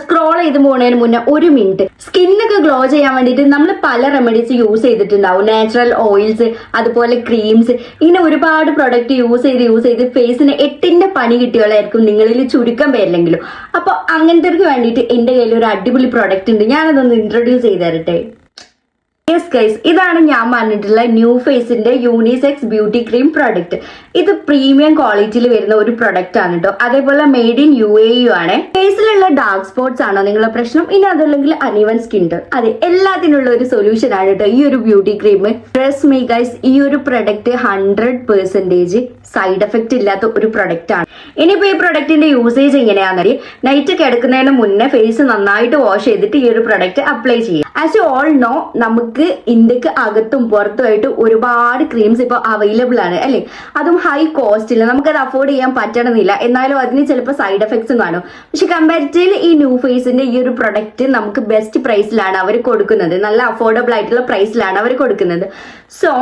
Scroll ചെയ്ത് പോകുന്നതിന് മുന്നേ ഒരു മിനിറ്റ് സ്കിന്നൊക്കെ ഗ്ലോ ചെയ്യാൻ വേണ്ടിയിട്ട് നമ്മൾ പല റെമഡീസ് യൂസ് ചെയ്തിട്ടുണ്ടാവും. നാച്ചുറൽ ഓയിൽസ്, അതുപോലെ ക്രീംസ്, ഇങ്ങനെ ഒരുപാട് പ്രൊഡക്റ്റ് യൂസ് ചെയ്ത് ഫേസിന് 8ന്റെ പണി കിട്ടിയോളായിരിക്കും നിങ്ങളിൽ ചുരുക്കം പേരില്ലെങ്കിലും. അപ്പൊ അങ്ങനത്തെ വേണ്ടിയിട്ട് എന്റെ കയ്യിൽ ഒരു അടിപൊളി പ്രൊഡക്റ്റ് ഉണ്ട്. ഞാനതൊന്ന് ഇൻട്രൊഡ്യൂസ് ചെയ്ത് തരട്ടെ. യെസ് ഗൈസ്, ഇതാണ് ഞാൻ പറഞ്ഞിട്ടുള്ള ന്യൂ ഫേസിന്റെ യൂണിസെക്സ് ബ്യൂട്ടി ക്രീം പ്രൊഡക്റ്റ്. ഇത് പ്രീമിയം ക്വാളിറ്റിയിൽ വരുന്ന ഒരു പ്രൊഡക്റ്റ് ആണ് കേട്ടോ. അതേപോലെ മെയ്ഡ് ഇൻ UAE ആണ്. ഫേസിലുള്ള ഡാർക്ക് സ്പോട്ട്സ് ആണോ നിങ്ങളുടെ പ്രശ്നം, ഇനി അതല്ലെങ്കിൽ അൺഈവൻ സ്കിൻ ടോൺ, അതെ, എല്ലാത്തിനുള്ള ഒരു സൊല്യൂഷൻ ആണ് കേട്ടോ ഈ ഒരു beauty cream. Trust me guys, ഈ ഒരു പ്രൊഡക്റ്റ് 100% സൈഡ് എഫക്റ്റ് ഇല്ലാത്ത ഒരു പ്രൊഡക്റ്റ് ആണ്. ഇനിയിപ്പോ ഈ പ്രൊഡക്റ്റിന്റെ യൂസേജ് എങ്ങനെയാണെന്നറിയാം. നൈറ്റ് കിടക്കുന്നതിന് മുന്നേ ഫേസ് നന്നായിട്ട് വാഷ് ചെയ്തിട്ട് ഈ ഒരു പ്രൊഡക്റ്റ് അപ്ലൈ ചെയ്യും. ആസ് യു ഓൾ നോ, നമുക്ക് ഇന്ത്യക്ക് അകത്തും പുറത്തുമായിട്ട് ഒരുപാട് ക്രീംസ് ഇപ്പോൾ അവൈലബിൾ ആണ് അല്ലേ. അതും ഹൈ കോസ്റ്റിൽ നമുക്കത് അഫോർഡ് ചെയ്യാൻ പറ്റണമെന്നില്ല. എന്നാലും അതിന് ചിലപ്പോൾ സൈഡ് എഫക്ട്സും കാണും. പക്ഷെ കമ്പാരിറ്റീവ്ലി ഈ ന്യൂ ഫേസിന്റെ ഈ ഒരു പ്രൊഡക്റ്റ് നമുക്ക് ബെസ്റ്റ് പ്രൈസിലാണ് അവർ കൊടുക്കുന്നത്. നല്ല അഫോർഡബിൾ ആയിട്ടുള്ള പ്രൈസിലാണ് അവർ കൊടുക്കുന്നത്. സോ